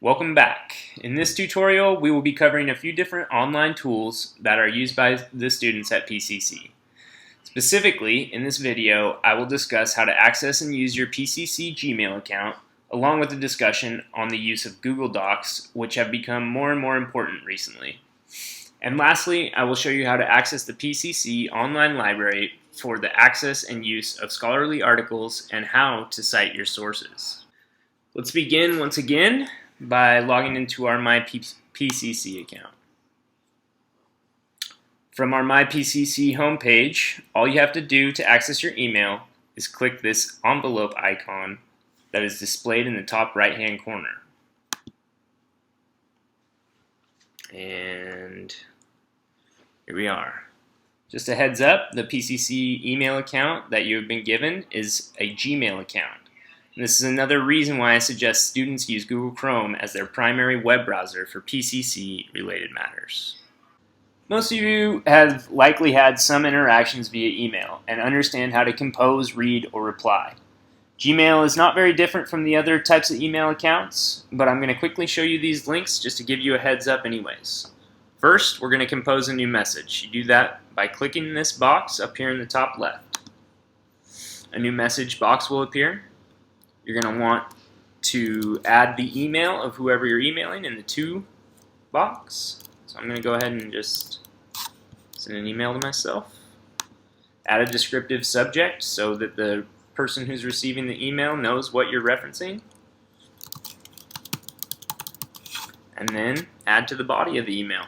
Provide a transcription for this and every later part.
Welcome back. In this tutorial, we will be covering a few different online tools that are used by the students at PCC. Specifically, in this video, I will discuss how to access and use your PCC Gmail account, along with a discussion on the use of Google Docs, which have become more and more important recently. And lastly, I will show you how to access the PCC online library for the access and use of scholarly articles and how to cite your sources. Let's begin once again by logging into our MyPCC account. From our MyPCC homepage, all you have to do to access your email is click this envelope icon that is displayed in the top right hand corner. And here we are. Just a heads up, the PCC email account that you have been given is a Gmail account. And this is another reason why I suggest students use Google Chrome as their primary web browser for PCC related matters. Most of you have likely had some interactions via email and understand how to compose, read, or reply. Gmail is not very different from the other types of email accounts, but I'm going to quickly show you these links just to give you a heads up anyways. First, we're going to compose a new message. You do that by clicking this box up here in the top left. A new message box will appear. You're going to want to add the email of whoever you're emailing in the to box. So I'm going to go ahead and just send an email to myself. Add a descriptive subject so that the person who's receiving the email knows what you're referencing. And then add to the body of the email.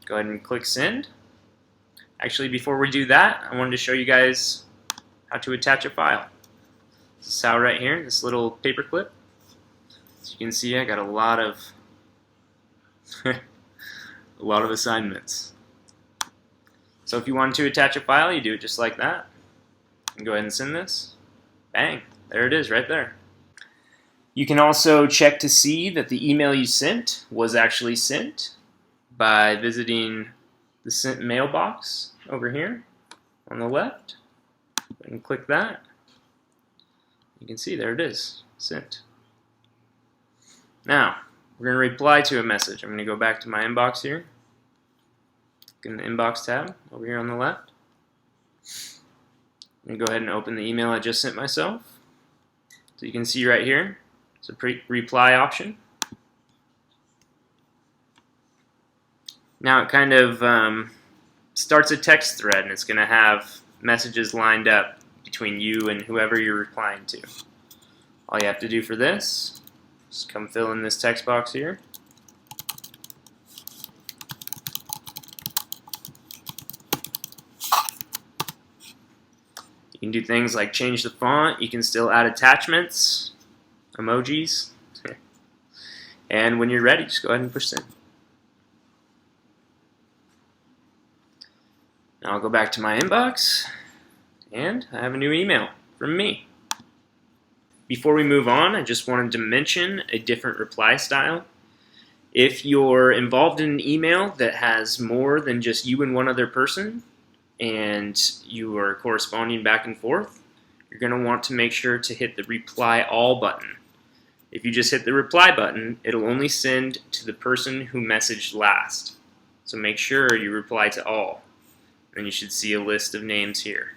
Go ahead and click send. Actually, before we do that, I wanted to show you guys how to attach a file. This is how right here, this little paper clip. As you can see, I got a lot of assignments. So if you wanted to attach a file, you do it just like that. And go ahead and send this. Bang, there it is right there. You can also check to see that the email you sent was actually sent by visiting the sent mailbox over here on the left and click that. You can see there it is, sent. Now, we're going to reply to a message. I'm going to go back to my inbox here. Click in the inbox tab over here on the left. I'm going to go ahead and open the email I just sent myself. So you can see right here, it's a reply option. Now it kind of starts a text thread, and it's going to have messages lined up between you and whoever you're replying to. All you have to do for this is come fill in this text box here. You can do things like change the font. You can still add attachments, emojis. And when you're ready, just go ahead and push send. Now I'll go back to my inbox, and I have a new email from me. Before we move on, I just wanted to mention a different reply style. If you're involved in an email that has more than just you and one other person, and you are corresponding back and forth, you're going to want to make sure to hit the reply all button. If you just hit the reply button, it'll only send to the person who messaged last. So make sure you reply to all. And you should see a list of names here.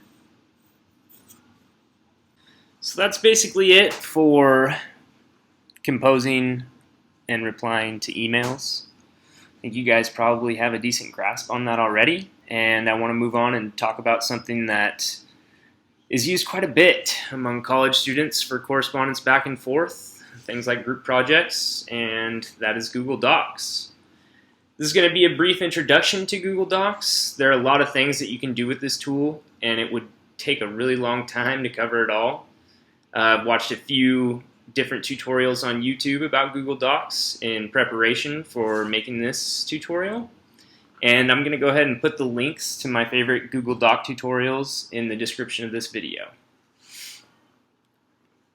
So that's basically it for composing and replying to emails. I think you guys probably have a decent grasp on that already, and I want to move on and talk about something that is used quite a bit among college students for correspondence back and forth, things like group projects, and that is Google Docs. This is going to be a brief introduction to Google Docs. There are a lot of things that you can do with this tool, and it would take a really long time to cover it all. I've watched a few different tutorials on YouTube about Google Docs in preparation for making this tutorial. And I'm going to go ahead and put the links to my favorite Google Doc tutorials in the description of this video.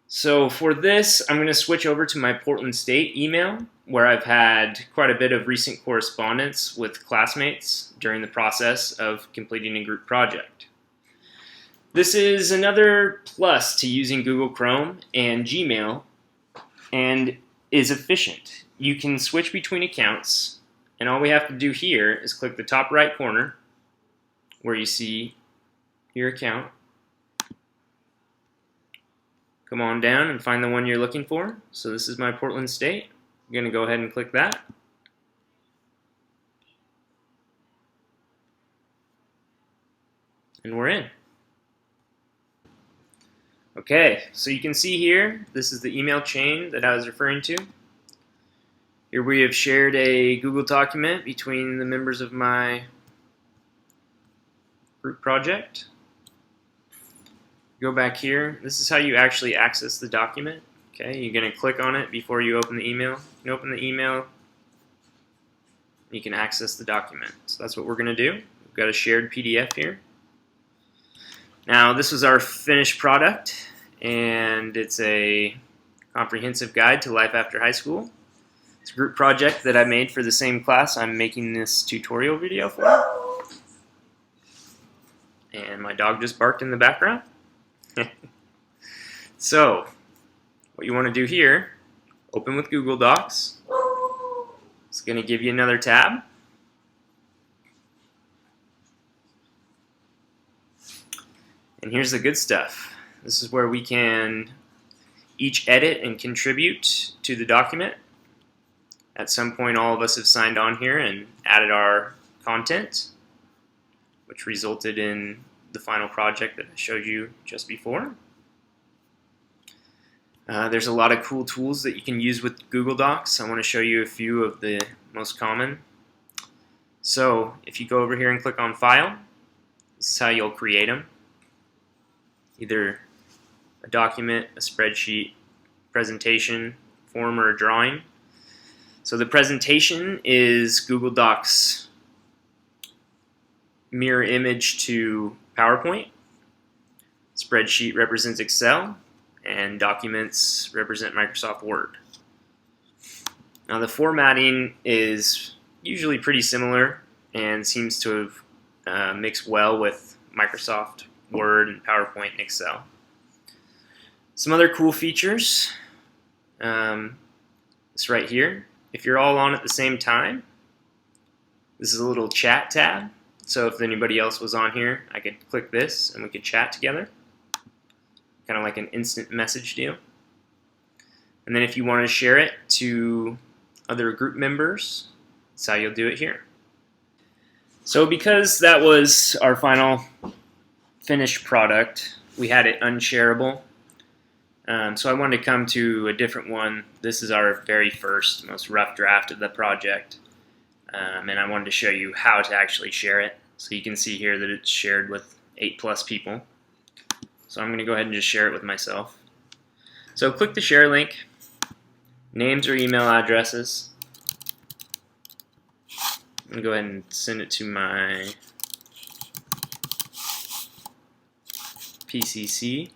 So for this, I'm going to switch over to my Portland State email, where I've had quite a bit of recent correspondence with classmates during the process of completing a group project. This is another plus to using Google Chrome and Gmail, and is efficient. You can switch between accounts, and all we have to do here is click the top right corner where you see your account. Come on down and find the one you're looking for. So this is my Portland State. I'm going to go ahead and click that. And we're in. Okay, so you can see here, this is the email chain that I was referring to. Here we have shared a Google document between the members of my group project. Go back here. This is how you actually access the document. Okay, you're going to click on it before you open the email. You can open the email. You can access the document. So that's what we're going to do. We've got a shared PDF here. Now this is our finished product, and it's a comprehensive guide to life after high school. It's a group project that I made for the same class I'm making this tutorial video for. And my dog just barked in the background. So, what you want to do here, open with Google Docs. It's going to give you another tab. And here's the good stuff. This is where we can each edit and contribute to the document. At some point, all of us have signed on here and added our content, which resulted in the final project that I showed you just before. There's a lot of cool tools that you can use with Google Docs. I want to show you a few of the most common. So if you go over here and click on File, this is how you'll create them. Either a document, a spreadsheet, presentation, form, or a drawing. So the presentation is Google Docs mirror image to PowerPoint. Spreadsheet represents Excel, and documents represent Microsoft Word. Now the formatting is usually pretty similar and seems to have mixed well with Microsoft Word and PowerPoint and Excel. Some other cool features, this right here. If you're all on at the same time, this is a little chat tab. So if anybody else was on here, I could click this and we could chat together. Kind of like an instant message deal. And then if you want to share it to other group members, that's how you'll do it here. So because that was our final finished product, we had it unshareable. So I wanted to come to a different one. This is our very first, most rough draft of the project. And I wanted to show you how to actually share it. So you can see here that it's shared with 8+ people. So I'm going to go ahead and just share it with myself. So click the share link, names or email addresses. I'm going to go ahead and send it to my PCC.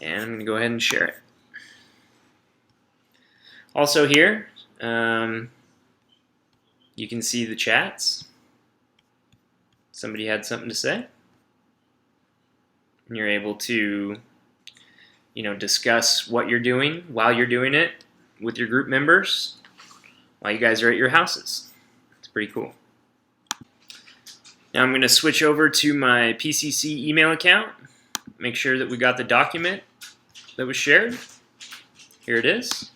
And I'm going to go ahead and share it. Also here, you can see the chats. Somebody had something to say. And you're able to, discuss what you're doing while you're doing it with your group members while you guys are at your houses. It's pretty cool. Now I'm going to switch over to my PCC email account. Make sure that we got the document that was shared. Here it is.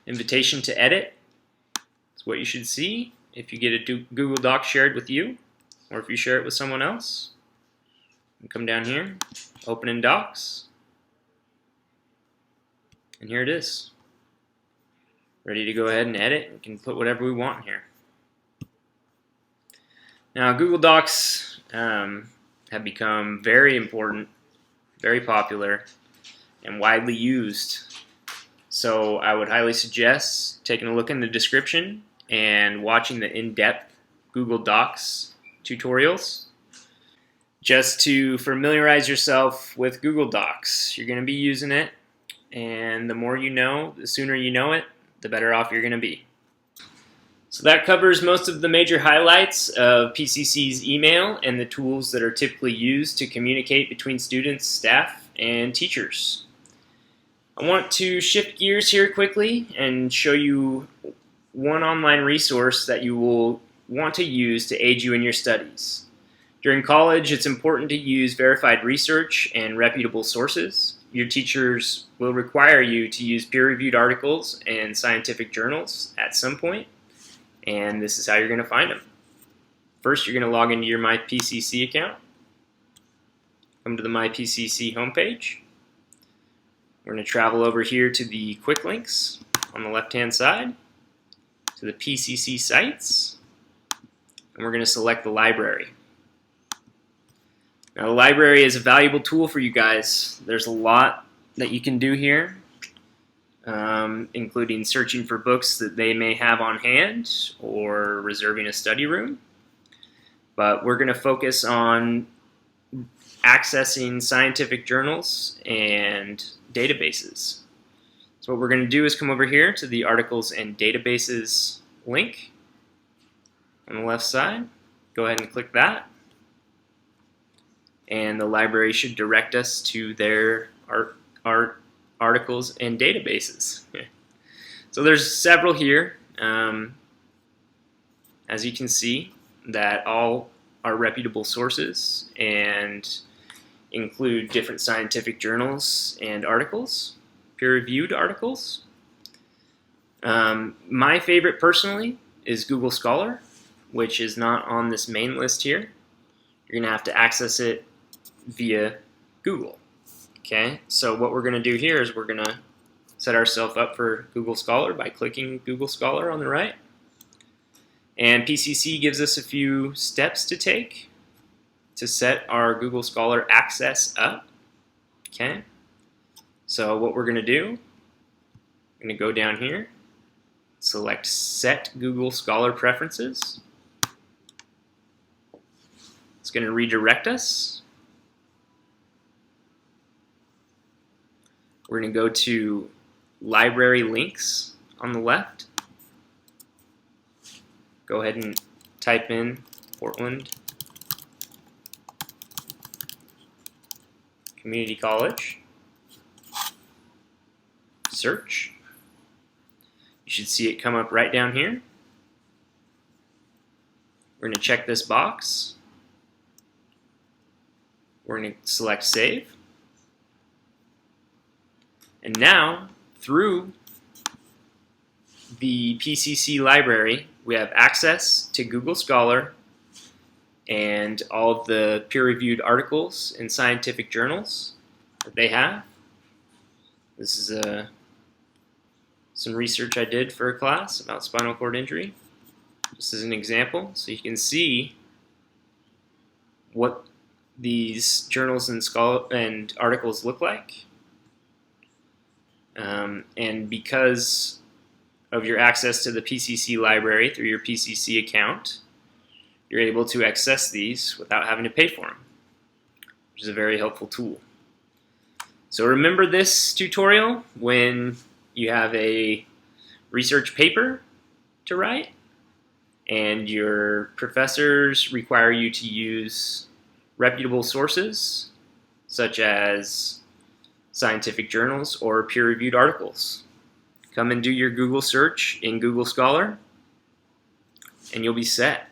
Invitation to edit. It's what you should see if you get a Google Doc shared with you, or if you share it with someone else. And come down here, open in Docs, and here it is. Ready to go ahead and edit. We can put whatever we want in here. Now Google Docs have become very important, very popular, and widely used. So I would highly suggest taking a look in the description and watching the in-depth Google Docs tutorials just to familiarize yourself with Google Docs. You're going to be using it, and the more you know, the sooner you know it, the better off you're going to be. So that covers most of the major highlights of PCC's email and the tools that are typically used to communicate between students, staff, and teachers. I want to shift gears here quickly and show you one online resource that you will want to use to aid you in your studies. During college, it's important to use verified research and reputable sources. Your teachers will require you to use peer-reviewed articles and scientific journals at some point, and this is how you're going to find them. First, you're going to log into your MyPCC account. Come to the MyPCC homepage. We're going to travel over here to the quick links on the left-hand side, to the PCC sites, and we're going to select the library. Now, the library is a valuable tool for you guys. There's a lot that you can do here, including searching for books that they may have on hand or reserving a study room. But we're going to focus on accessing scientific journals and databases. So what we're going to do is come over here to the Articles and Databases link on the left side. Go ahead and click that. And the library should direct us to their articles and databases. So there's several here, as you can see, that all are reputable sources and include different scientific journals and articles, peer-reviewed articles. My favorite personally is Google Scholar, which is not on this main list here. You're going to have to access it via Google. Okay, so what we're going to do here is we're going to set ourselves up for Google Scholar by clicking Google Scholar on the right. And PCC gives us a few steps to take to set our Google Scholar access up. Okay, so what we're going to do, I'm going to go down here, select Set Google Scholar Preferences. It's going to redirect us. We're going to go to Library Links on the left. Go ahead and type in Portland Community College. Search. You should see it come up right down here. We're going to check this box. We're going to select Save. And now, through the PCC library, we have access to Google Scholar and all of the peer-reviewed articles in scientific journals that they have. This is some research I did for a class about spinal cord injury, just as an example, so you can see what these journals and articles look like. And because of your access to the PCC library through your PCC account, you're able to access these without having to pay for them, which is a very helpful tool. So remember this tutorial when you have a research paper to write and your professors require you to use reputable sources such as scientific journals or peer-reviewed articles. Come and do your Google search in Google Scholar and you'll be set.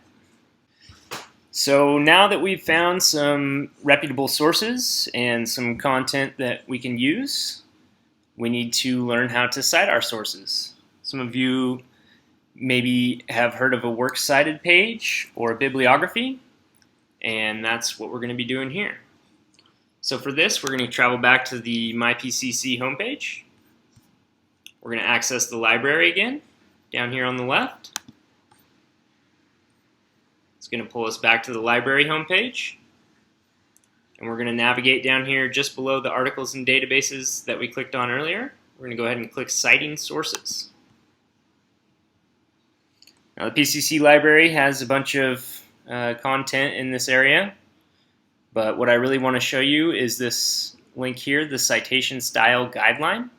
So now that we've found some reputable sources and some content that we can use, we need to learn how to cite our sources. Some of you maybe have heard of a works cited page or a bibliography, and that's what we're going to be doing here. So for this, we're going to travel back to the MyPCC homepage. We're going to access the library again, down here on the left. It's going to pull us back to the library homepage. And we're going to navigate down here just below the articles and databases that we clicked on earlier. We're going to go ahead and click Citing Sources. Now the PCC library has a bunch of content in this area. But what I really want to show you is this link here, the Citation Style Guideline.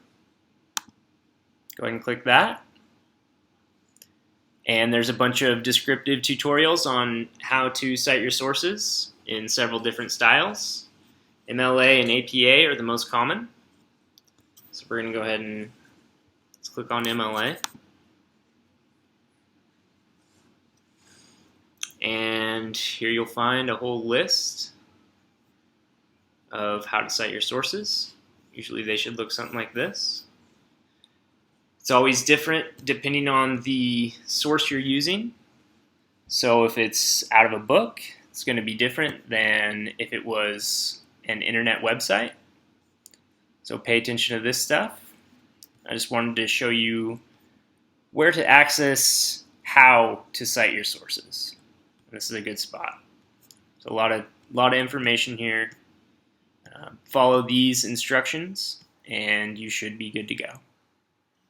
Go ahead and click that. And there's a bunch of descriptive tutorials on how to cite your sources in several different styles. MLA and APA are the most common. So we're going to go ahead and let's click on MLA. And here you'll find a whole list of how to cite your sources. Usually they should look something like this. It's always different depending on the source you're using. So if it's out of a book, it's going to be different than if it was an internet website. So pay attention to this stuff. I just wanted to show you where to access how to cite your sources. And this is a good spot. So a lot of information here. Follow these instructions and you should be good to go.